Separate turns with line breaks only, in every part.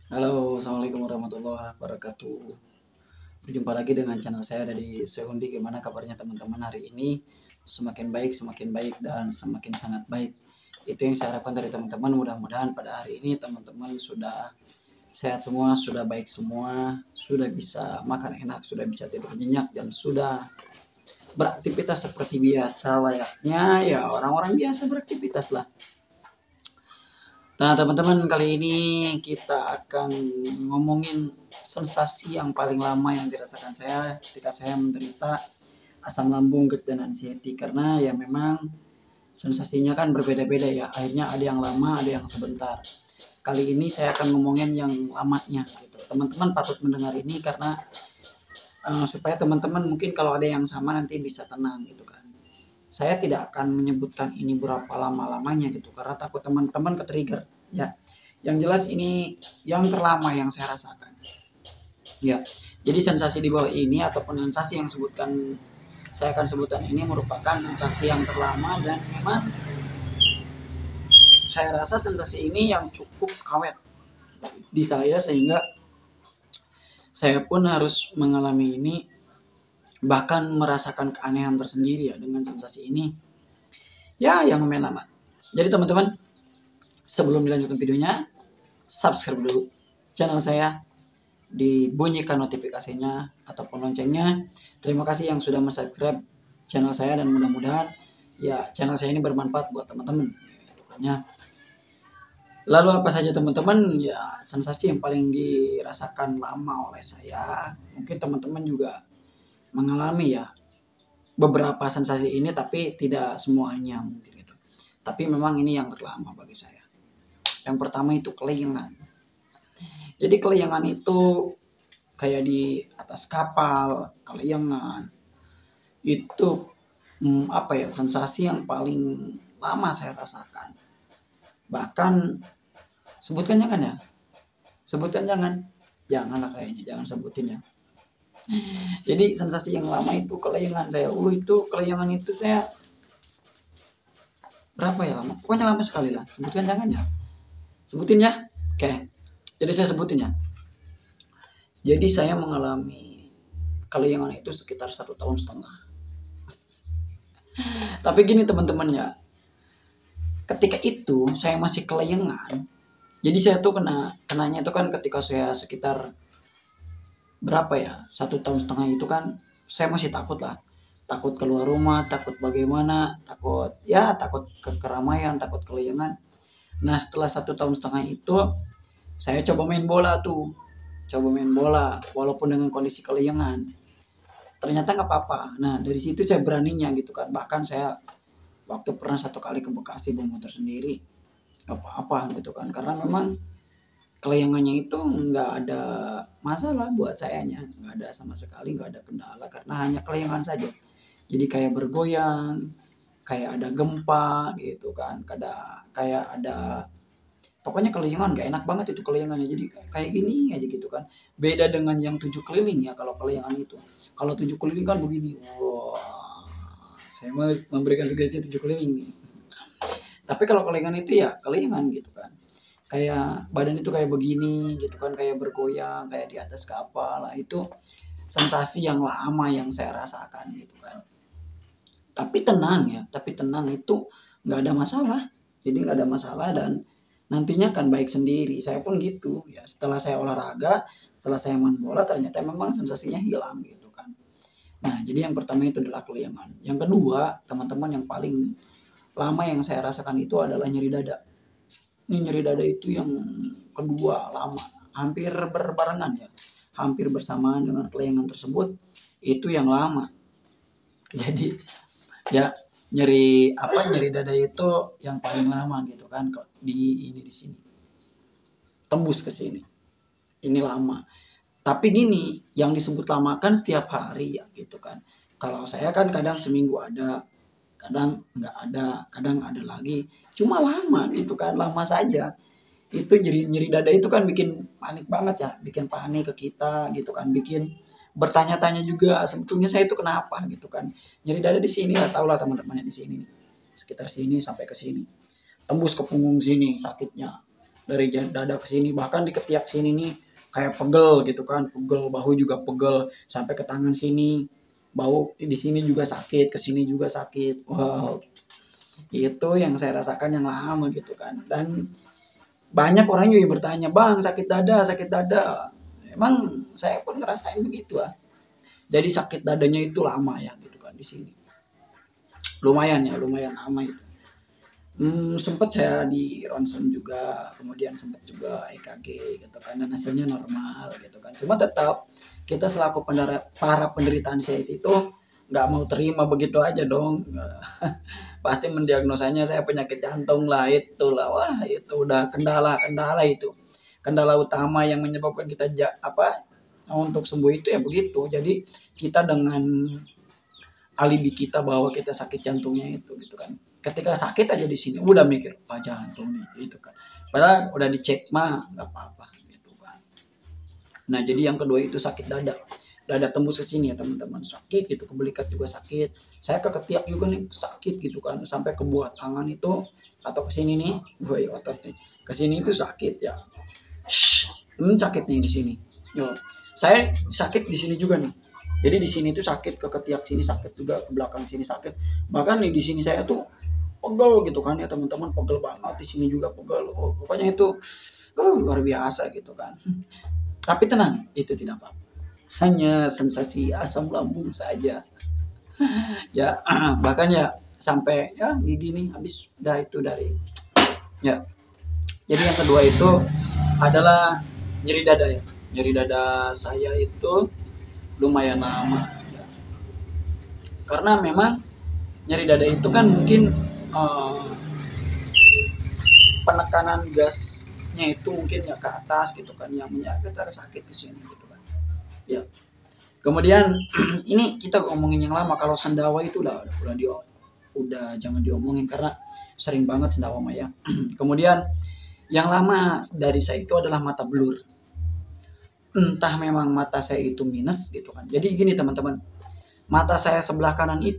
Halo, assalamualaikum warahmatullahi wabarakatuh. Berjumpa lagi dengan channel saya dari Sehundi. Gimana kabarnya teman-teman hari ini? Semakin baik, dan semakin sangat baik. Itu yang saya harapkan dari teman-teman. Mudah-mudahan pada hari ini teman-teman sudah sehat semua, sudah baik semua, sudah bisa makan enak, sudah bisa tidur nyenyak, dan sudah beraktivitas seperti biasa layaknya ya orang-orang biasa beraktivitas lah. Nah, teman-teman, kali ini kita akan ngomongin sensasi yang paling lama yang dirasakan saya ketika saya menderita asam lambung, GERD, dan anxiety. Karena ya memang sensasinya kan berbeda-beda ya. Akhirnya ada yang lama, ada yang sebentar. Kali ini saya akan ngomongin yang lamanya gitu. Teman-teman patut mendengar ini karena supaya teman-teman mungkin kalau ada yang sama nanti bisa tenang gitu kan. Saya tidak akan menyebutkan ini berapa lama-lamanya gitu karena takut teman-teman ke-trigger ya. Yang jelas ini yang terlama yang saya rasakan. Ya. Jadi sensasi di bawah ini ataupun sensasi yang saya akan sebutkan ini merupakan sensasi yang terlama dan memang saya rasa sensasi ini yang cukup awet di saya sehingga saya pun harus mengalami ini, bahkan merasakan keanehan tersendiri ya dengan sensasi ini. Ya, yang lumayan lama. Jadi teman-teman, sebelum dilanjutkan videonya, subscribe dulu channel saya, dibunyikan notifikasinya ataupun loncengnya. Terima kasih yang sudah subscribe channel saya dan mudah-mudahan ya channel saya ini bermanfaat buat teman-teman. Lalu apa saja teman-teman ya sensasi yang paling dirasakan lama oleh saya? Mungkin teman-teman juga mengalami ya beberapa sensasi ini tapi tidak semuanya mungkin gitu. Tapi memang ini yang terlama bagi saya. Yang pertama itu kelayangan. Jadi kelayangan itu kayak di atas kapal, kelayangan. Itu apa ya, sensasi yang paling lama saya rasakan. Bahkan sebutkan jangan ya. Sebutkan jangan. Janganlah kayaknya, jangan sebutin ya. Jadi sensasi yang lama itu kelayangan saya. Itu kelayangan itu saya berapa ya lama? Pokoknya lama sekali lah. Sebutkan jangan ya. Sebutin ya. Oke. Jadi saya sebutin ya. Jadi saya mengalami kelayangan itu sekitar 1,5 tahun. Tapi gini teman-teman ya, ketika itu saya masih kelayangan. Jadi saya tuh kenanya itu kan ketika saya sekitar berapa ya, 1,5 tahun itu kan saya masih takut lah. Takut keluar rumah, takut bagaimana, takut ke keramaian, takut kelayangan. Nah setelah 1,5 tahun itu saya coba main bola tuh. Coba main bola walaupun dengan kondisi kelayangan. Ternyata nggak apa-apa. Nah dari situ saya beraninya gitu kan. Bahkan saya waktu pernah 1 kali ke Bekasi bawa motor sendiri, nggak apa-apa gitu kan. Karena memang kelayangannya itu nggak ada masalah buat sayanya, nggak ada sama sekali, nggak ada kendala karena hanya kelayangan saja. Jadi kayak bergoyang, kayak ada gempa gitu kan, kayak ada pokoknya kelayangan nggak enak banget itu kelayangannya. Jadi kayak gini aja gitu kan. Beda dengan yang 7 keliling ya kalau kelayangan itu. Kalau 7 keliling kan begini. Wah, saya mau memberikan sugesti 7 keliling nih. Tapi kalau kelayangan itu ya kelayangan gitu kan. Kayak badan itu kayak begini gitu kan, kayak bergoyang, kayak di atas kapal. Nah, itu sensasi yang lama yang saya rasakan gitu kan. Tapi tenang itu nggak ada masalah. Jadi nggak ada masalah dan nantinya akan baik sendiri. Saya pun gitu ya. Setelah saya olahraga, setelah saya main bola ternyata memang sensasinya hilang gitu kan. Nah, jadi yang pertama itu adalah kelayangan. Yang kedua, teman-teman, yang paling lama yang saya rasakan itu adalah nyeri dada. Ini nyeri dada itu yang kedua lama, hampir berbarengan ya, hampir bersamaan dengan kelayangan tersebut, itu yang lama. Jadi ya nyeri dada itu yang paling lama gitu kan di sini tembus ke sini. Ini lama. Tapi gini, yang disebut lama kan setiap hari ya gitu kan. Kalau saya kan kadang seminggu ada, kadang nggak ada, kadang ada lagi. Cuma lama gitu kan, lama saja. Itu nyeri dada itu kan bikin panik banget ya, bikin panik ke kita gitu kan, bikin bertanya-tanya juga sebetulnya saya itu kenapa gitu kan. Nyeri dada di sini lah, tau lah teman-temannya di sini, sekitar sini sampai ke sini, tembus ke punggung sini sakitnya. dari dada ke sini, bahkan di ketiak sini nih kayak pegel gitu kan, pegel, bahu juga pegel sampai ke tangan sini, bau di sini juga sakit, ke sini juga sakit. Wow, itu yang saya rasakan yang lama gitu kan. Dan banyak orang juga bertanya, "Bang, sakit dada, sakit dada." Emang saya pun ngerasain begitu ah. Jadi sakit dadanya itu lama ya gitu kan di sini. Lumayan ya, lumayan lama itu. Sempat saya di ronsen juga, kemudian sempat juga EKG gitu kan, dan hasilnya normal gitu kan. Cuma tetap kita selaku para penderita anxiety itu nggak mau terima begitu aja dong. Pasti mendiagnosanya saya penyakit jantung lah, itulah. Wah, itu udah kendala itu. Kendala utama yang menyebabkan kita untuk sembuh itu ya begitu. Jadi kita dengan alibi kita bahwa kita sakit jantungnya itu gitu kan. Ketika sakit aja di sini udah mikir jantung nih gitu kan. Padahal udah dicek mah nggak apa-apa gitu kan. Nah jadi yang kedua itu sakit dada. Dada tembus ke sini ya teman-teman, sakit gitu, ke belikat juga sakit. Saya ke ketiak juga nih sakit gitu kan, sampai ke buah tangan itu atau ke sini nih, woi otot nih. Ke sini itu sakit ya. Ini sakit nih di sini. Yo. Saya sakit di sini juga nih. Jadi di sini tuh sakit, ke ketiak sini sakit juga, ke belakang sini sakit. Bahkan nih di sini saya tuh pegel gitu kan ya teman-teman, pegel banget, di sini juga pegel. Oh, pokoknya itu luar biasa gitu kan. Tapi tenang, itu tidak apa-apa. Hanya sensasi asam lambung saja. Ya, bahkan ya sampai ya gigi nih habis udah itu dari ya. Jadi yang kedua itu adalah nyeri dada ya. Nyeri dada saya itu lumayan lama ya. Karena memang nyeri dada itu kan mungkin penekanan gasnya itu mungkin ya ke atas gitu kan, yang menyakit ada sakit di sini gitu kan ya. Kemudian ini kita ngomongin yang lama. Kalau sendawa itu udah jangan diomongin karena sering banget sendawa mah ya. Kemudian yang lama dari saya itu adalah mata blur. Entah memang mata saya itu minus gitu kan. Jadi gini teman-teman, mata saya sebelah kanan nih,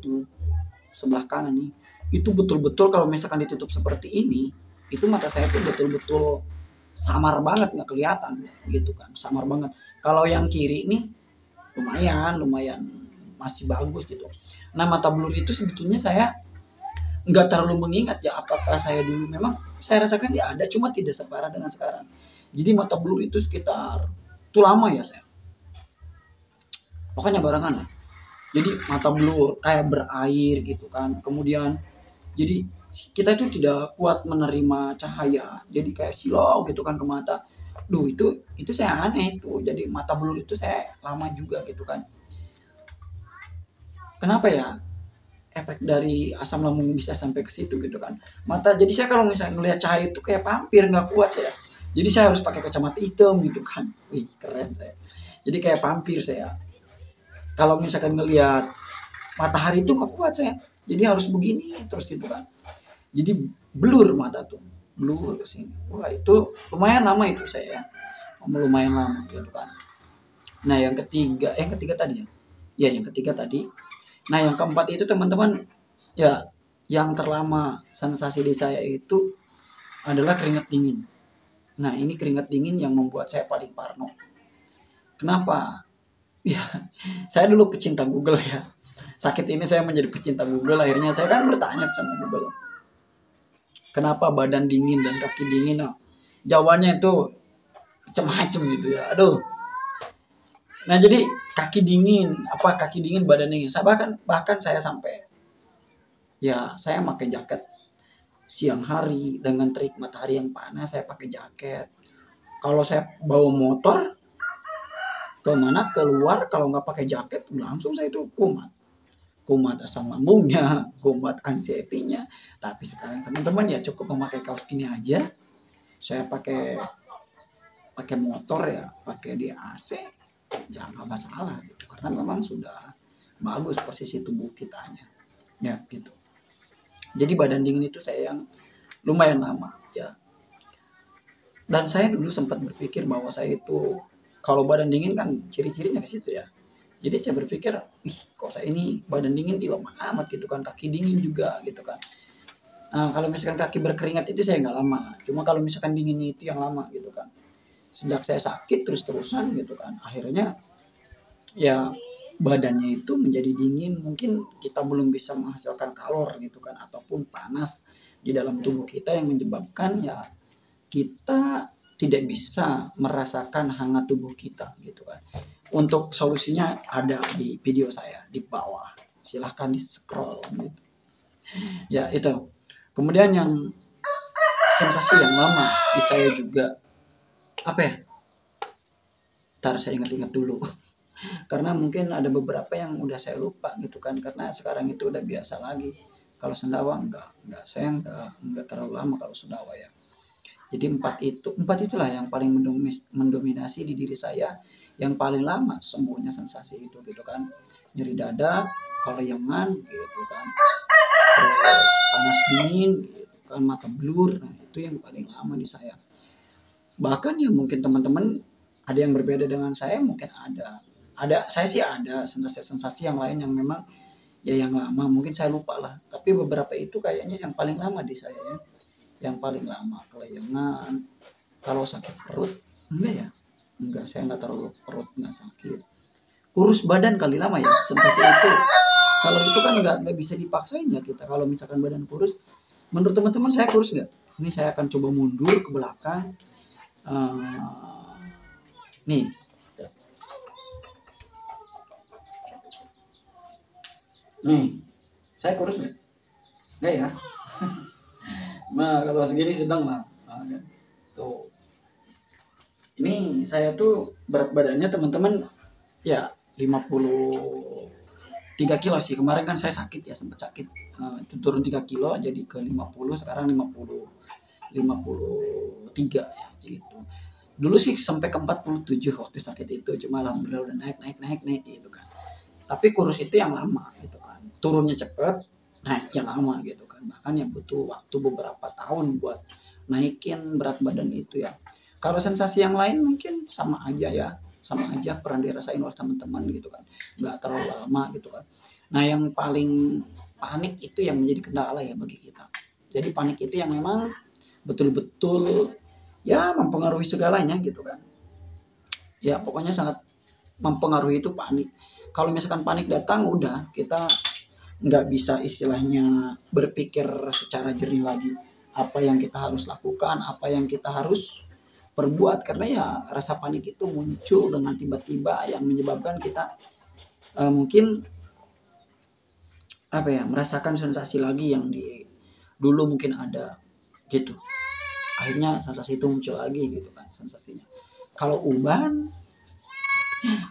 itu betul-betul kalau misalkan ditutup seperti ini, itu mata saya tuh betul-betul samar banget, nggak kelihatan gitu kan, samar banget. Kalau yang kiri ini lumayan masih bagus gitu. Nah mata blur itu sebetulnya saya nggak terlalu mengingat ya, apakah saya dulu memang saya rasakan ya ada, cuma tidak separah dengan sekarang. Jadi mata blur itu sekitar itu lama ya saya, pokoknya barengan lah. Jadi mata blur kayak berair gitu kan. Kemudian jadi kita itu tidak kuat menerima cahaya, jadi kayak silau gitu kan ke mata. Itu saya aneh itu. Jadi mata blur itu saya lama juga gitu kan. Kenapa ya? Efek dari asam lambung bisa sampai ke situ gitu kan. Mata, jadi saya kalau misalnya ngelihat cahaya itu kayak vampir, nggak kuat saya. Jadi saya harus pakai kacamata hitam gitu kan. Wih, keren saya. Jadi kayak vampir saya. Kalau misalkan ngelihat matahari itu nggak kuat saya. Jadi harus begini terus gitu kan. Jadi blur mata tuh, blur ke sini. Wah, itu lumayan lama itu saya. Lumayan lama gitu kan. Nah, yang ketiga tadi ya. Ya, yang ketiga tadi. Nah, yang keempat itu teman-teman, ya yang terlama sensasi di saya itu adalah keringat dingin. Nah, ini keringat dingin yang membuat saya paling parno. Kenapa? Ya, saya dulu pecinta Google ya. Sakit ini saya menjadi pecinta Google. Akhirnya saya kan bertanya sama Google, kenapa badan dingin dan kaki dingin? Nah, jawabannya itu macam-macam gitu ya. Aduh. Nah, jadi kaki dingin, badan dingin. Saya bahkan saya sampai ya saya pakai jaket siang hari dengan terik matahari yang panas, saya pakai jaket. Kalau saya bawa motor kemana keluar, kalau nggak pakai jaket langsung saya itu kumat asam lambungnya, kumat anxiety-nya. Tapi sekarang teman-teman ya cukup memakai kaos gini aja. Saya pakai motor ya, pakai di AC, ya nggak masalah gitu. Karena memang sudah bagus posisi tubuh kitanya. Ya gitu. Jadi badan dingin itu saya yang lumayan lama ya. Dan saya dulu sempat berpikir bahwa saya itu kalau badan dingin kan ciri-cirinya ke situ ya. Jadi saya berpikir, kok saya ini badan dingin di lemah amat gitu kan, kaki dingin juga gitu kan. Kalau misalkan kaki berkeringat itu saya nggak lama, cuma kalau misalkan dinginnya itu yang lama gitu kan. Sejak saya sakit terus-terusan gitu kan, akhirnya ya badannya itu menjadi dingin, mungkin kita belum bisa menghasilkan kalor gitu kan, ataupun panas di dalam tubuh kita yang menyebabkan ya kita tidak bisa merasakan hangat tubuh kita gitu kan. Untuk solusinya ada di video saya di bawah, silahkan di scroll gitu. Ya itu. Kemudian yang sensasi yang lama di saya juga apa ya? Ntar saya ingat-ingat dulu. Karena mungkin ada beberapa yang udah saya lupa gitu kan, karena sekarang itu udah biasa lagi. Kalau sendawa enggak saya enggak terlalu lama kalau sendawa ya. Jadi empat itulah yang paling mendominasi di diri saya, yang paling lama sembuhnya sensasi itu gitu kan. Nyeri dada, kelayangan gitu kan, terus panas dingin gitu kan, mata blur, nah itu yang paling lama di saya. Bahkan ya mungkin teman-teman ada yang berbeda dengan saya, mungkin ada saya sih ada sensasi-sensasi yang lain yang memang ya yang lama, mungkin saya lupa lah, tapi beberapa itu kayaknya yang paling lama di saya ya, yang paling lama kelayangan. Kalau sakit perut enggak ya, enggak, saya enggak terlalu perut enggak sakit. Kurus badan kali lama ya sensasi itu. Kalau itu kan nggak bisa dipaksain ya kita, kalau misalkan badan kurus. Menurut teman-teman saya kurus nggak? Ini saya akan coba mundur ke belakang. Uh, nih, saya kurus nggak? Nggak ya. Nah kalau segini sedang lah. Nah, kan? Tuh. Ini saya tuh berat badannya teman-teman ya 53 kilo sih. Kemarin kan saya sakit ya, sempat sakit. Itu turun 3 kilo jadi ke 50, sekarang 53 ya gitu. Dulu sih sampai ke 47 waktu sakit itu, cuma alhamdulillah udah naik gitu kan. Tapi kurus itu yang lama gitu kan. Turunnya cepet, naiknya lama gitu kan. Bahkan yang butuh waktu beberapa tahun buat naikin berat badan itu ya. Kalau sensasi yang lain mungkin sama aja ya, sama aja pernah dirasain oleh teman-teman gitu kan, nggak terlalu lama gitu kan. Nah yang paling panik itu yang menjadi kendala ya bagi kita. Jadi panik itu yang memang betul-betul ya mempengaruhi segalanya gitu kan. Ya pokoknya sangat mempengaruhi itu panik. Kalau misalkan panik datang udah kita nggak bisa istilahnya berpikir secara jernih lagi, apa yang kita harus lakukan, apa yang kita harus perbuat, karena ya rasa panik itu muncul dengan tiba-tiba yang menyebabkan kita mungkin apa ya, merasakan sensasi lagi yang di dulu mungkin ada gitu. Akhirnya sensasi itu muncul lagi gitu kan sensasinya. Kalau uban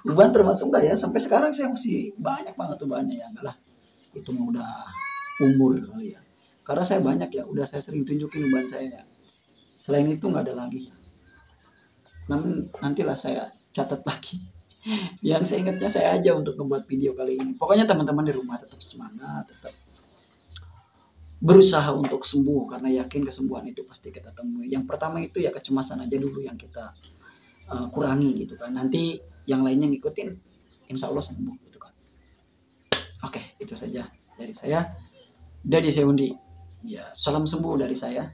termasuk nggak ya? Sampai sekarang saya masih banyak banget ubannya ya, enggak lah. Itu mah udah umur kali ya. Karena saya banyak ya, udah saya sering tunjukin uban saya ya. Selain itu nggak ada lagi. Namun nantilah saya catat lagi. Yang saya ingatnya saya aja untuk membuat video kali ini. Pokoknya teman-teman di rumah tetap semangat, tetap berusaha untuk sembuh, karena yakin kesembuhan itu pasti kita temui. Yang pertama itu ya kecemasan aja dulu yang kita kurangi gitu kan. Nanti yang lainnya ngikutin, insya Allah sembuh gitu kan. Oke, itu saja dari saya. Dari saya Undi. Ya, salam sembuh dari saya.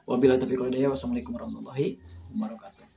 Wabillahi taufiq wal hidayah. Wassalamualaikum warahmatullahi wabarakatuh.